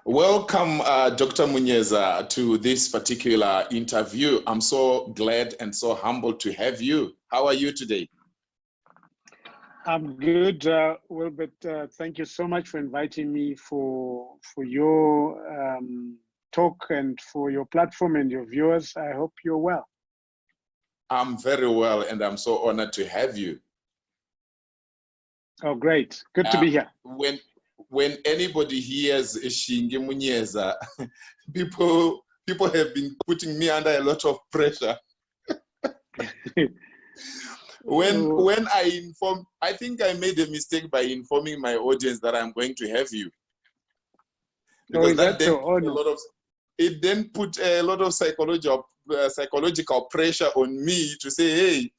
Welcome, Dr. Munyeza, to this particular interview. I'm so glad and so humbled to have you. How are you today? I'm good, Wilbert. Thank you so much for inviting me for your talk and for your platform and your viewers. I hope you're well. I'm very well, and I'm so honored to have you. Oh, great. Good to be here. When anybody hears Shingi Munyeza, people have been putting me under a lot of pressure. When I think I made a mistake by informing my audience that I'm going to have you. Because it then put a lot of psychological pressure on me to say, hey,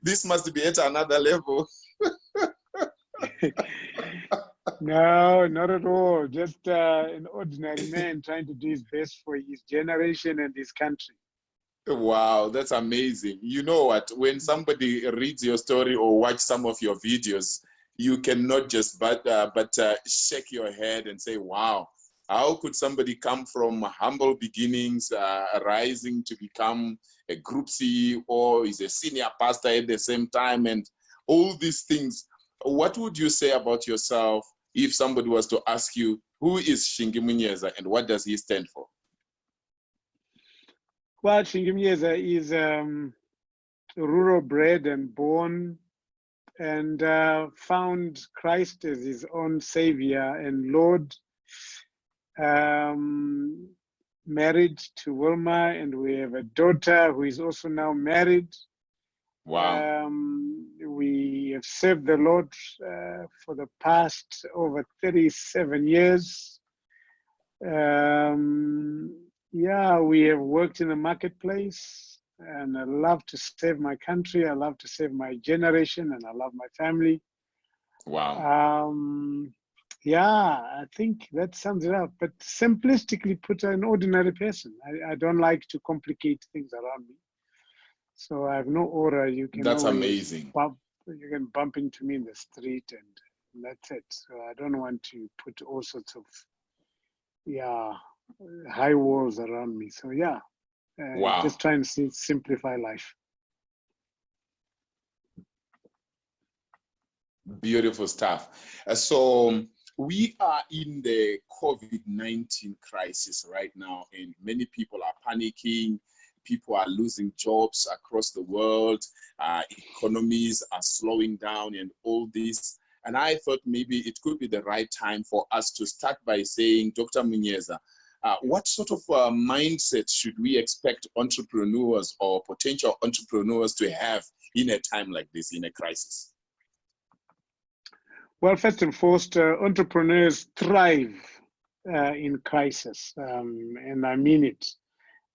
this must be at another level. No, not at all. Just an ordinary man trying to do his best for his generation and his country. Wow, that's amazing. You know what? When somebody reads your story or watch some of your videos, you cannot just but shake your head and say, wow, how could somebody come from humble beginnings, rising to become a group CEO, is a senior pastor at the same time, and all these things? What would you say about yourself if somebody was to ask you, who is Shingi Munyeza and what does he stand for? Well, Shingi Munyeza is rural bred and born, and found Christ as his own savior and Lord. Married to Wilma, and we have a daughter who is also now married. Wow. We have served the Lord for the past over 37 years. Yeah, we have worked in the marketplace, and I love to serve my country. I love to serve my generation, and I love my family. Wow. Yeah, I think that sums it up. But simplistically put, an ordinary person. I don't like to complicate things around me. So I have no aura. You can That's amazing. You can bump into me in the street, and that's it. So I don't want to put all sorts of high walls around me. So yeah, wow. Just try and simplify life. Beautiful stuff. So we are in the COVID-19 crisis right now, and many people are panicking. People are losing jobs across the world. Economies are slowing down and all this. And I thought maybe it could be the right time for us to start by saying, Dr. Munyeza, what sort of mindset should we expect entrepreneurs or potential entrepreneurs to have in a time like this, in a crisis? Well, first and foremost, entrepreneurs thrive in crisis, and I mean it.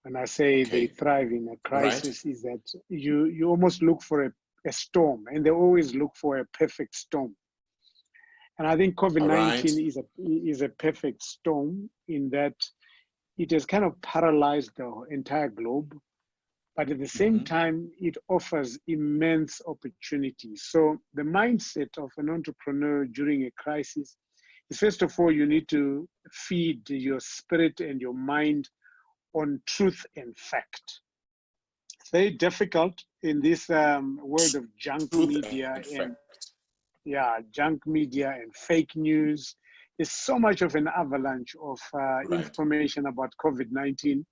When I say they thrive in a crisis, is that you almost look for a storm, and they always look for a perfect storm. And I think COVID-19 is a perfect storm in that it has kind of paralyzed the entire globe, but at the same time, it offers immense opportunities. So the mindset of an entrepreneur during a crisis is, first of all, you need to feed your spirit and your mind on truth and fact. It's very difficult in this world of junk media junk media and fake news. There's so much of an avalanche of information about COVID-19.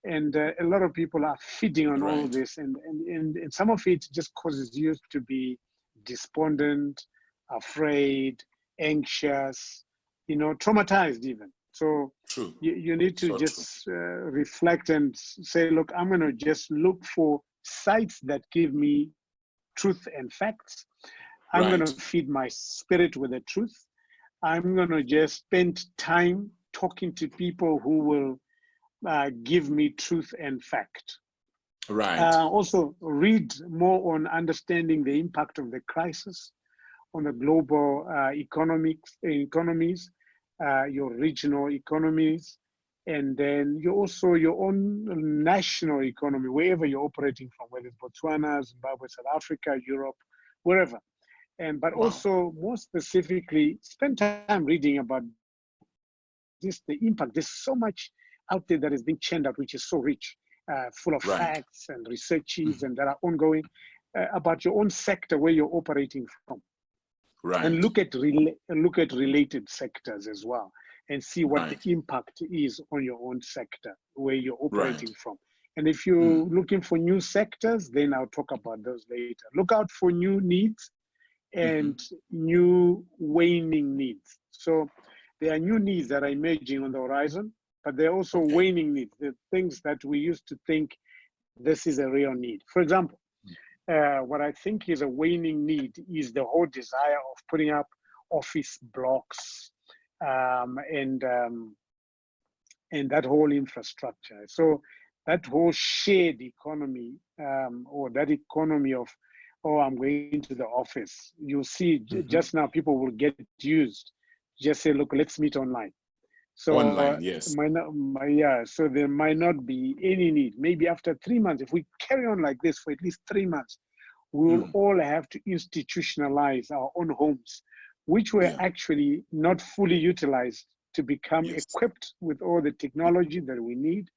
And a lot of people are feeding on all of this, and some of it just causes you to be despondent, afraid, anxious, traumatized even. So you need to reflect and say, look, I'm going to just look for sites that give me truth and facts. I'm going to feed my spirit with the truth. I'm going to just spend time talking to people who will give me truth and fact. Also read more on understanding the impact of the crisis on the global economies, your regional economies, and then your own national economy, wherever you're operating from, whether it's Botswana, Zimbabwe, South Africa, Europe, wherever. But also more specifically, spend time reading about resist the impact. There's so much out there that is being churned out, which is so rich, full of facts and researches and that are ongoing about your own sector where you're operating from. And look at related sectors as well, and see what the impact is on your own sector where you're operating from. And if you're looking for new sectors, then I'll talk about those later. Look out for new needs and new waning needs. So there are new needs that are emerging on the horizon, but there are also waning needs, the things that we used to think this is a real need. For example, what I think is a waning need is the whole desire of putting up office blocks and that whole infrastructure. So that whole shared economy or that economy of, oh, I'm going to the office. You'll see just now people will get used. Just say, look, let's meet online. So online, yes. So there might not be any need. Maybe after 3 months, if we carry on like this for at least 3 months, we will all have to institutionalize our own homes, which were actually not fully utilized to become equipped with all the technology that we need.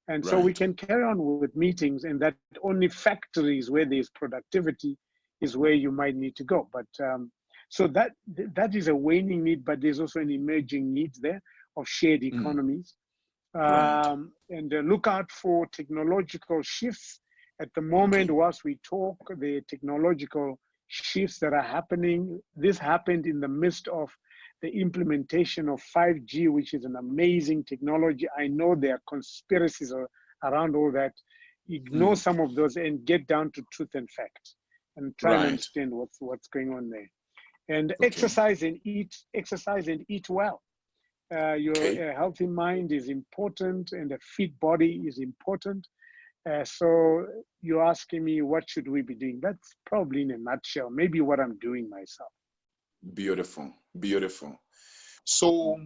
And so we can carry on with meetings, and that only factories where there's productivity is where you might need to go. But so that is a waning need, but there's also an emerging need there of shared economies. And look out for technological shifts. At the moment, whilst we talk, the technological shifts that are happening, this happened in the midst of the implementation of 5G, which is an amazing technology. I know there are conspiracies around all that. Ignore some of those and get down to truth and fact and try and understand what's going on there. And exercise and eat well. Your healthy mind is important and a fit body is important. So you're asking me, what should we be doing? That's probably in a nutshell, maybe what I'm doing myself. Beautiful, beautiful. So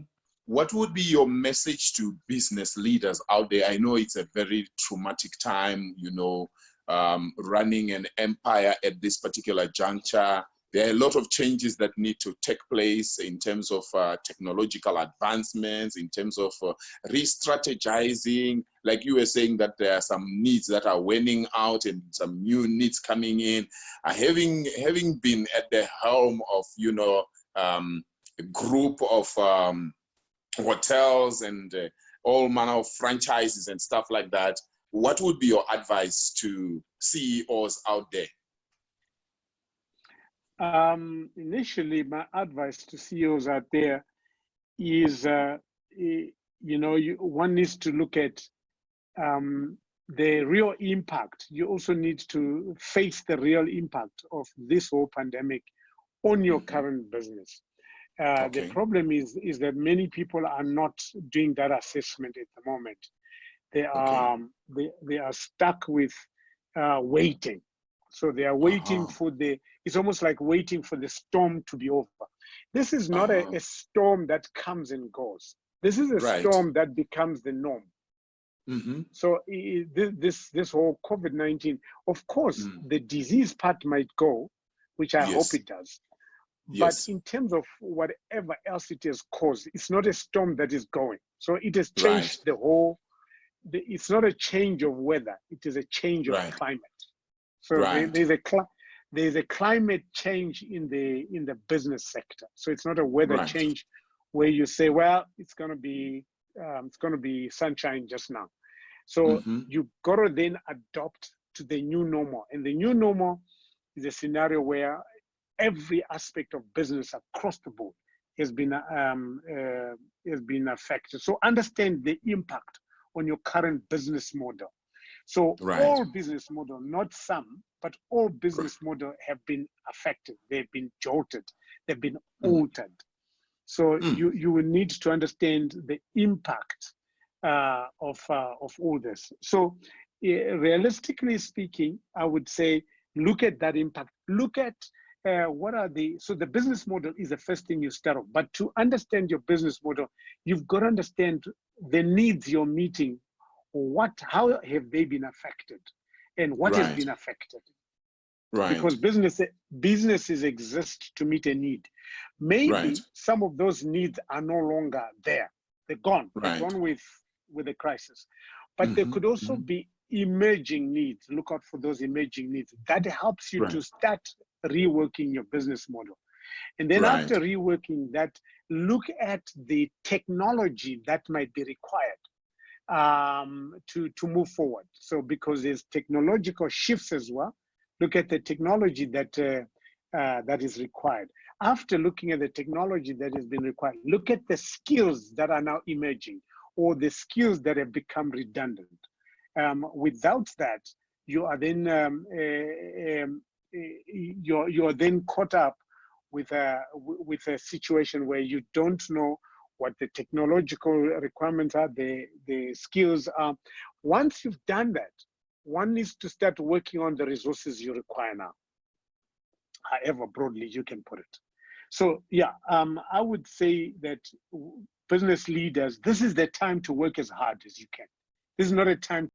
what would be your message to business leaders out there? I know it's a very traumatic time, you know, running an empire at this particular juncture. There are a lot of changes that need to take place in terms of technological advancements, in terms of re-strategizing. Like you were saying that there are some needs that are waning out and some new needs coming in. Having been at the helm of, you know, a group of hotels and all manner of franchises and stuff like that, what would be your advice to CEOs out there? Initially, my advice to CEOs out there is, you know, one needs to look at the real impact. You also need to face the real impact of this whole pandemic on your current business. The problem is that many people are not doing that assessment at the moment. They are stuck with waiting. So they are waiting for it's almost like waiting for the storm to be over. This is not a storm that comes and goes. This is a storm that becomes the norm. So this whole COVID-19, of course, the disease part might go, which I hope it does. But in terms of whatever else it has caused, it's not a storm that is going. So it has changed the whole, it's not a change of weather, it is a change of climate. So there's a climate change in the business sector. So it's not a weather change where you say, well, it's going to be sunshine just now. So you've got to then adopt to the new normal, and the new normal is a scenario where every aspect of business across the board has been affected. So understand the impact on your current business model. So all business model, not some, but all business model have been affected. They've been jolted. They've been altered. So you will need to understand the impact of all this. So realistically speaking, I would say, look at that impact. Look at so the business model is the first thing you start off. But to understand your business model, you've got to understand the needs you're meeting. How have they been affected, and what has been affected? Because businesses exist to meet a need. Maybe some of those needs are no longer there. They're gone. Right. They're gone with the crisis. But there could also be emerging needs. Look out for those emerging needs. That helps you to start reworking your business model. And then after reworking that, look at the technology that might be required to move forward. So because there's technological shifts as well, look at the technology that that is required. After looking at the technology that has been required, look at the skills that are now emerging or the skills that have become redundant. Without that, you are then you're then caught up with a situation where you don't know what the technological requirements are, the skills are. Once you've done that, one needs to start working on the resources you require now, however broadly you can put it. So yeah, I would say that business leaders, this is the time to work as hard as you can. This is not a time